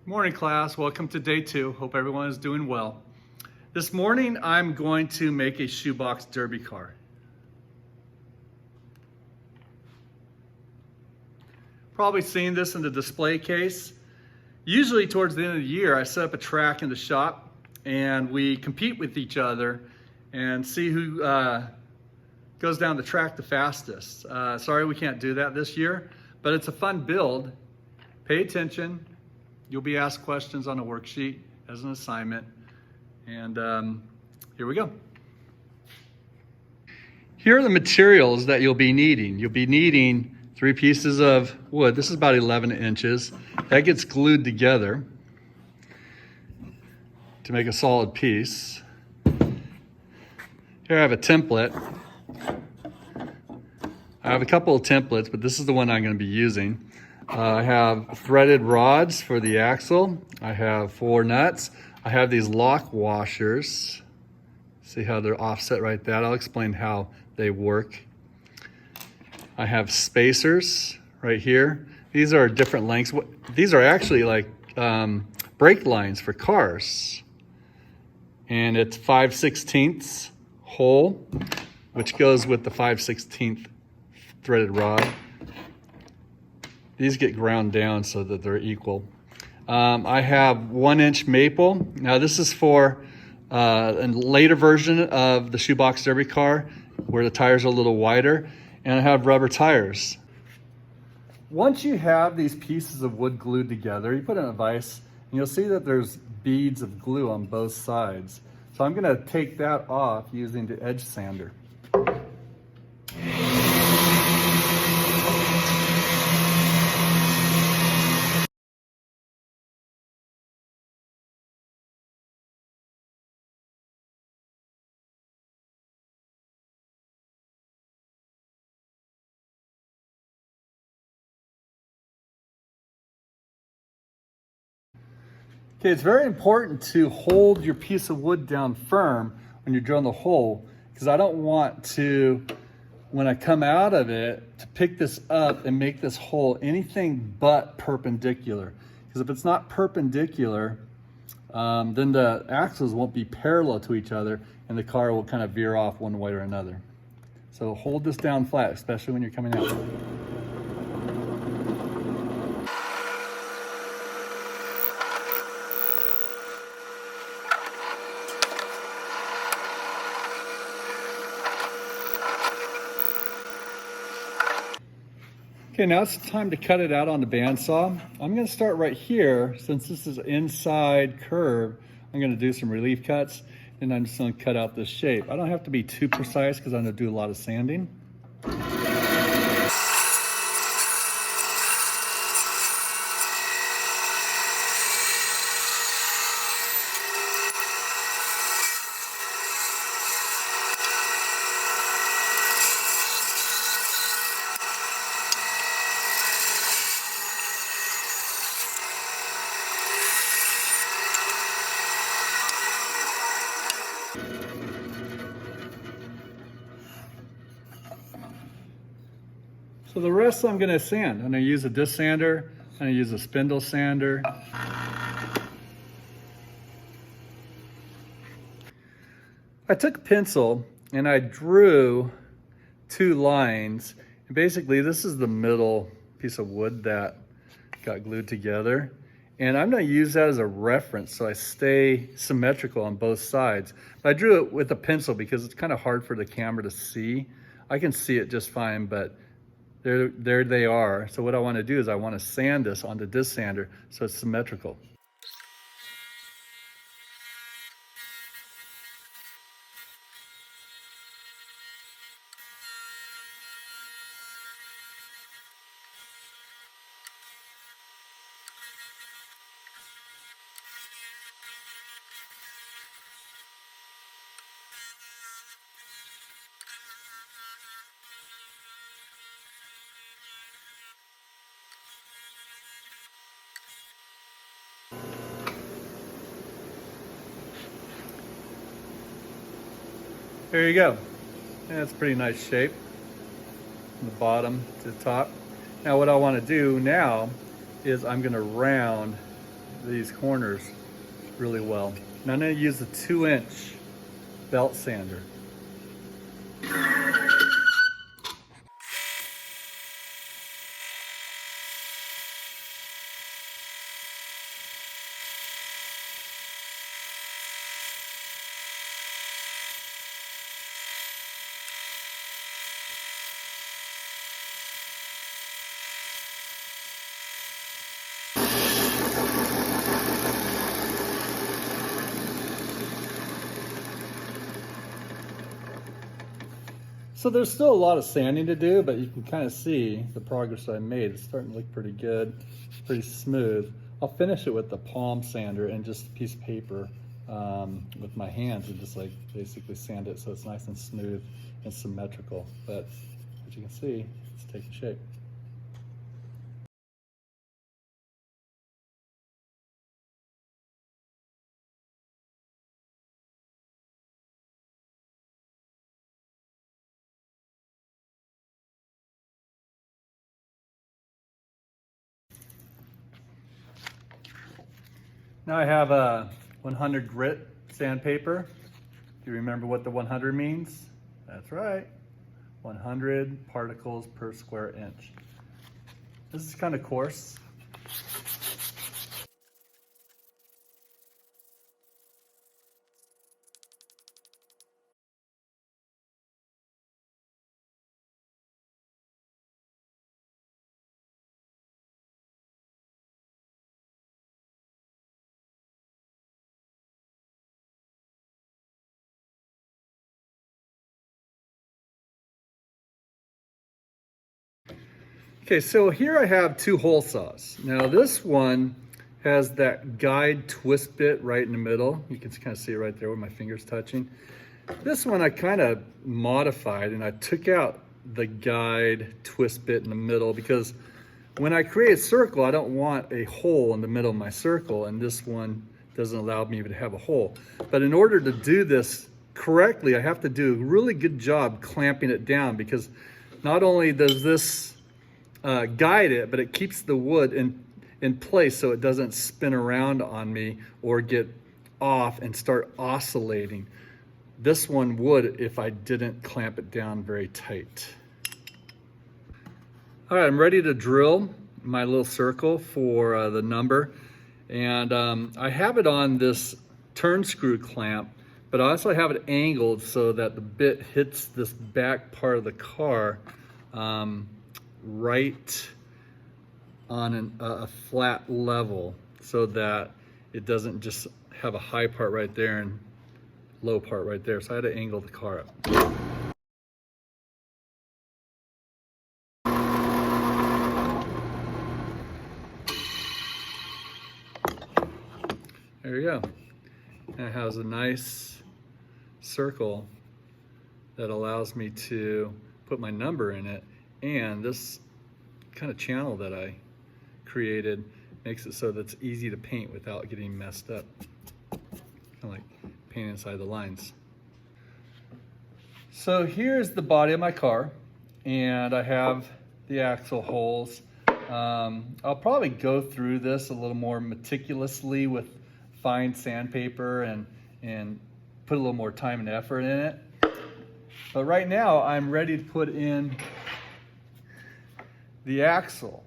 Morning class, welcome to day 2. Hope everyone is doing well. This morning I'm going to make a shoebox derby car. Probably seen this in the display case. Usually towards the end of the year I set up a track in the shop and we compete with each other and see who goes down the track the fastest. Sorry we can't do that this year, but it's a fun build. Pay attention. You'll be asked questions on a worksheet as an assignment. And here we go. Here are the materials that you'll be needing. You'll be needing 3 pieces of wood. This is about 11 inches. That gets glued together to make a solid piece. Here I have a template. I have a couple of templates, but this is the one I'm going to be using. I have threaded rods for the axle. I have 4 nuts. I have these lock washers. See how they're offset right there? I'll explain how they work. I have spacers right here. These are different lengths. These are actually like brake lines for cars. And it's 5/16 hole, which goes with the 5/16 threaded rod. These get ground down so that they're equal. I have 1-inch maple. Now this is for a later version of the shoebox derby car where the tires are a little wider, and I have rubber tires. Once you have these pieces of wood glued together, you put it in a vise and you'll see that there's beads of glue on both sides. So I'm gonna take that off using the edge sander. Okay, it's very important to hold your piece of wood down firm when you're drilling the hole, because I don't want to, when I come out of it, to pick this up and make this hole anything but perpendicular. Because if it's not perpendicular, then the axles won't be parallel to each other and the car will kind of veer off one way or another. So hold this down flat, especially when you're coming out. Okay, now it's time to cut it out on the bandsaw. I'm going to start right here. Since this is inside curve, I'm going to do some relief cuts, and I'm just going to cut out this shape. I don't have to be too precise because I'm going to do a lot of sanding. So the rest I'm gonna sand. I'm gonna use a disc sander, I'm gonna use a spindle sander. I took a pencil and I drew 2 lines. And basically this is the middle piece of wood that got glued together. And I'm gonna use that as a reference so I stay symmetrical on both sides. But I drew it with a pencil because it's kind of hard for the camera to see. I can see it just fine, but there they are. So what I want to do is I want to sand this on the disc sander so it's symmetrical. There you go. That's a pretty nice shape from the bottom to the top. Now what I want to do now is I'm going to round these corners really well. Now I'm going to use a 2-inch belt sander. So there's still a lot of sanding to do, but you can kind of see the progress I made. It's starting to look pretty good, pretty smooth. I'll finish it with the palm sander and just a piece of paper with my hands and just like basically sand it so it's nice and smooth and symmetrical. But as you can see, it's taking shape. Now I have a 100 grit sandpaper. Do you remember what the 100 means? That's right, 100 particles per square inch. This is kind of coarse. Okay, so here I have 2 hole saws. Now this one has that guide twist bit right in the middle. You can kind of see it right there with my fingers touching. This one I kind of modified and I took out the guide twist bit in the middle because when I create a circle, I don't want a hole in the middle of my circle, and this one doesn't allow me to have a hole. But in order to do this correctly, I have to do a really good job clamping it down, because not only does this guide it, but it keeps the wood in place so it doesn't spin around on me or get off and start oscillating. This one would if I didn't clamp it down very tight. All right, I'm ready to drill my little circle for the number. And I have it on this turn screw clamp, but I also have it angled so that the bit hits this back part of the car right on a flat level, so that it doesn't just have a high part right there and low part right there. So I had to angle the car up. There you go. And it has a nice circle that allows me to put my number in it. And this kind of channel that I created makes it so that it's easy to paint without getting messed up. Kind of like paint inside the lines. So here's the body of my car, and I have the axle holes. I'll probably go through this a little more meticulously with fine sandpaper and put a little more time and effort in it. But right now I'm ready to put in the axle.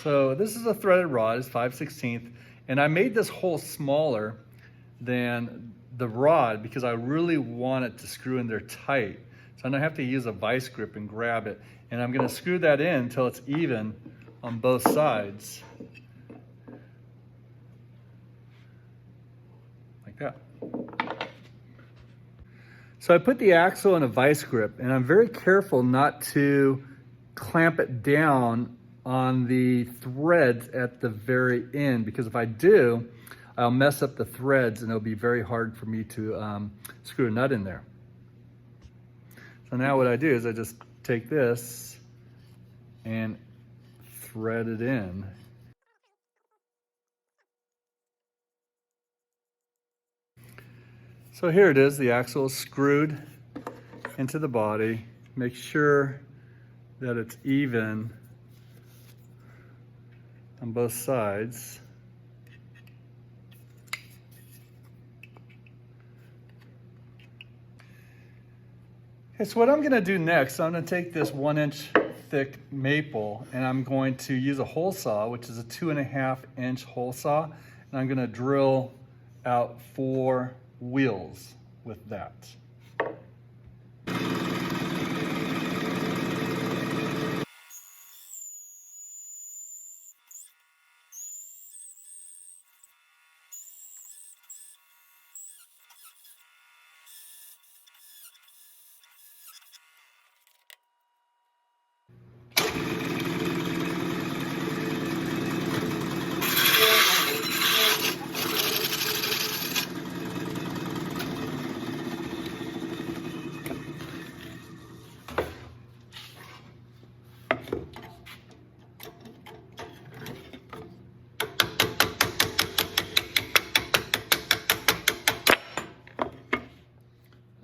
So this is a threaded rod, it's 5/16, and I made this hole smaller than the rod because I really want it to screw in there tight. So I'm gonna have to use a vice grip and grab it, and I'm gonna screw that in until it's even on both sides. Like that. So I put the axle in a vice grip, and I'm very careful not to clamp it down on the threads at the very end, because if I do, I'll mess up the threads and it'll be very hard for me to screw a nut in there. So now what I do is I just take this and thread it in. So here it is, the axle is screwed into the body. Make sure that it's even on both sides. Okay, so what I'm gonna do next, I'm gonna take this 1-inch thick maple and I'm going to use a hole saw, which is a 2.5-inch hole saw, and I'm gonna drill out 4 wheels with that.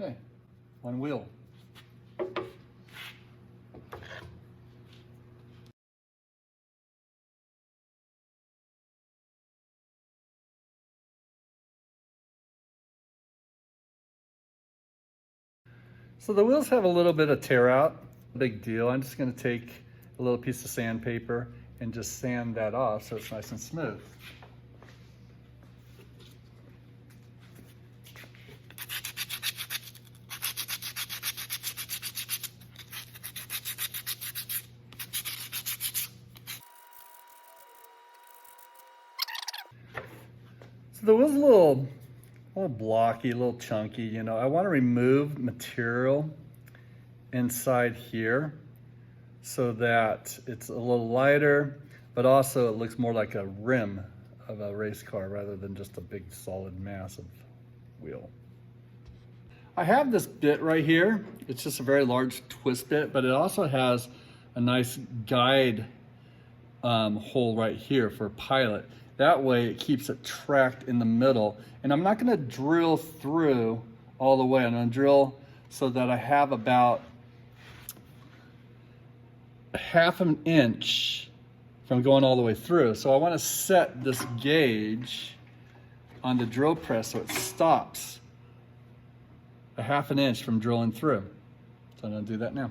Okay, 1 wheel. So the wheels have a little bit of tear out, big deal. I'm just gonna take a little piece of sandpaper and just sand that off so it's nice and smooth. So the wheel's a little blocky, a little chunky, you know. I want to remove material inside here so that it's a little lighter, but also it looks more like a rim of a race car rather than just a big solid mass of wheel. I have this bit right here. It's just a very large twist bit, but it also has a nice guide hole right here for a pilot. That way it keeps it tracked in the middle. And I'm not gonna drill through all the way. I'm gonna drill so that I have about 1/2 inch from going all the way through. So I wanna set this gauge on the drill press so it stops 1/2 inch from drilling through. So I'm gonna do that now.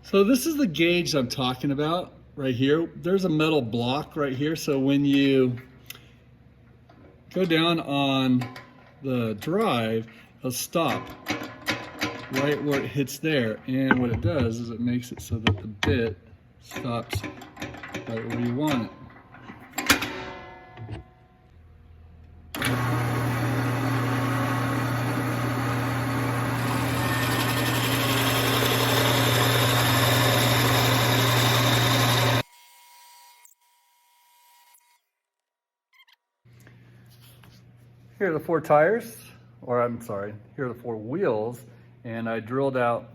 So this is the gauge I'm talking about right here. There's a metal block right here. So when you go down on the drive, it'll stop right where it hits there. And what it does is it makes it so that the bit stops right where you want it. Here are the 4 tires, or I'm sorry, here are the 4 wheels, and I drilled out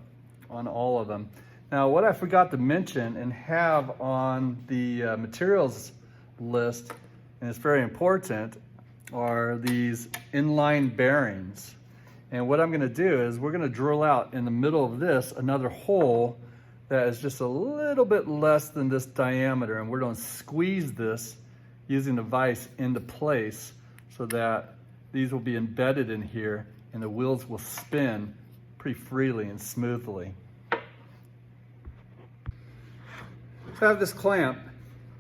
on all of them. Now, what I forgot to mention and have on the materials list, and it's very important, are these inline bearings. And what I'm gonna do is we're gonna drill out in the middle of this another hole that is just a little bit less than this diameter, and we're gonna squeeze this using the vise into place so that these will be embedded in here and the wheels will spin pretty freely and smoothly. So I have this clamp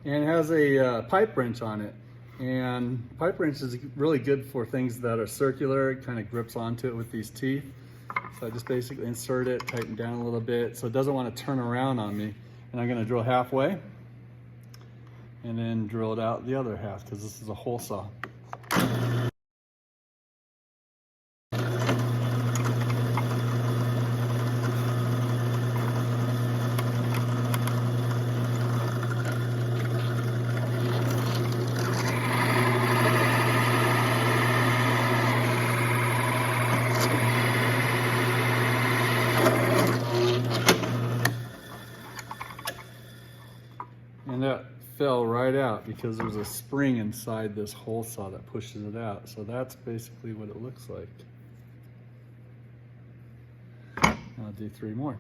and it has a pipe wrench on it. And pipe wrench is really good for things that are circular. It kind of grips onto it with these teeth. So I just basically insert it, tighten down a little bit so it doesn't want to turn around on me. And I'm gonna drill halfway and then drill it out the other half because this is a hole saw. And that fell right out because there's a spring inside this hole saw that pushes it out. So that's basically what it looks like. I'll do 3 more.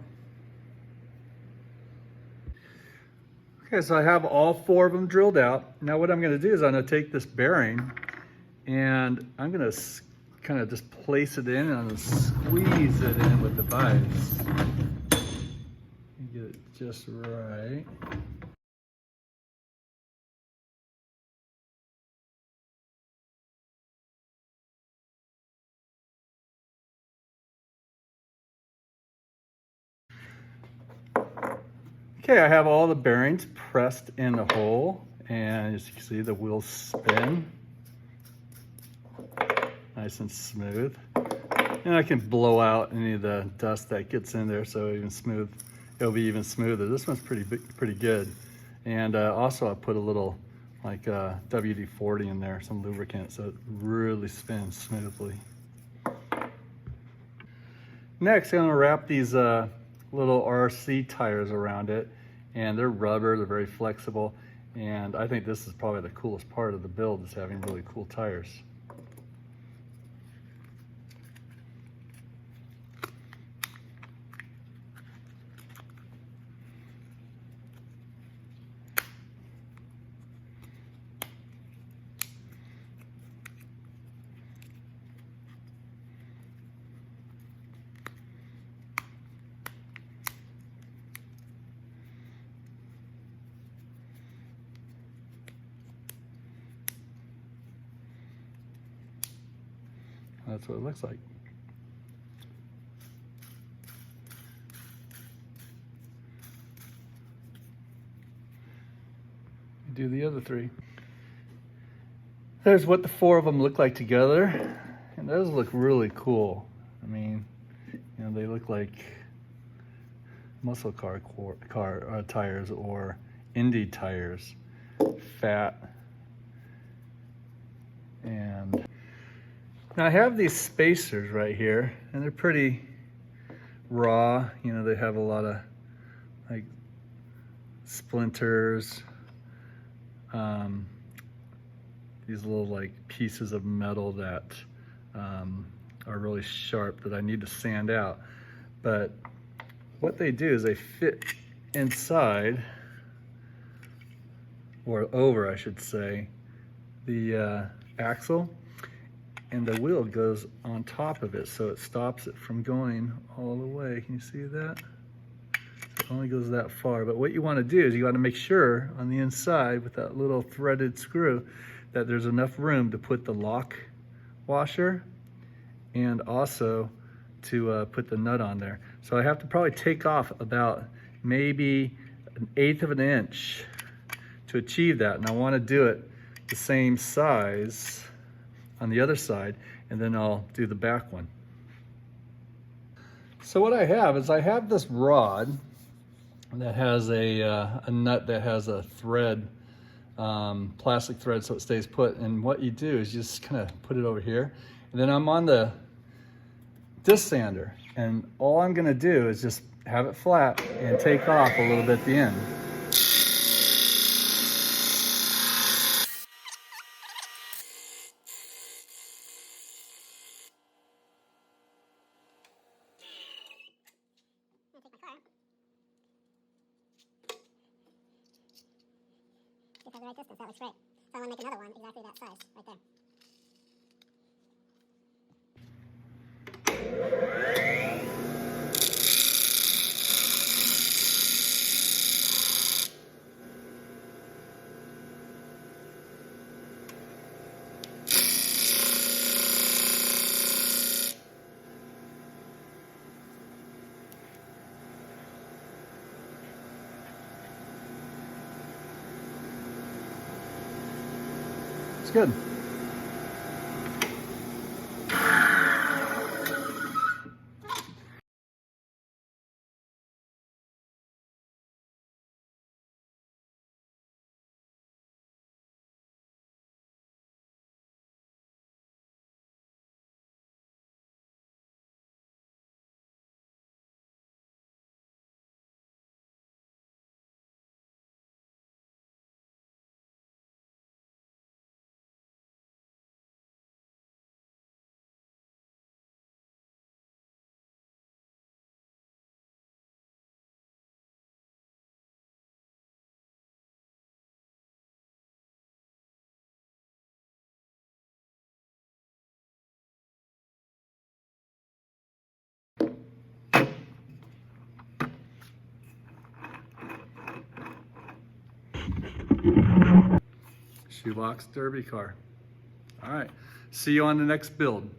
Okay, so I have all 4 of them drilled out. Now what I'm gonna do is I'm gonna take this bearing and I'm gonna kind of just place it in and squeeze it in with the vise. Get it just right. Okay, I have all the bearings pressed in the hole, and as you can see, the wheels spin nice and smooth. And I can blow out any of the dust that gets in there, so it'll be even smoother. This one's pretty good. And also I put a little like WD-40 in there, some lubricant, so it really spins smoothly. Next, I'm gonna wrap these little RC tires around it, and they're rubber, they're very flexible, and I think this is probably the coolest part of the build, is having really cool tires. That's what it looks like. Do the other three. There's what the four of them look like together, and those look really cool. I mean, you know, they look like muscle car tires or Indy tires, fat. And now I have these spacers right here, and they're pretty raw. You know, they have a lot of like splinters, these little like pieces of metal that are really sharp that I need to sand out. But what they do is they fit inside, or over I should say, the axle, and the wheel goes on top of it, so it stops it from going all the way. Can you see that? It only goes that far. But what you want to do is you want to make sure on the inside with that little threaded screw that there's enough room to put the lock washer and also to put the nut on there. So I have to probably take off about maybe 1/8 of an inch to achieve that, and I want to do it the same size on the other side, and then I'll do the back one. So what I have is I have this rod that has a nut that has a thread, plastic thread, so it stays put. And what you do is you just kind of put it over here, and then I'm on the disc sander, and all I'm going to do is just have it flat and take off a little bit at the end. If I have the right distance, that looks great. So I want to make another one exactly that size, right there. It's good. Shoebox derby car. All right, see you on the next build.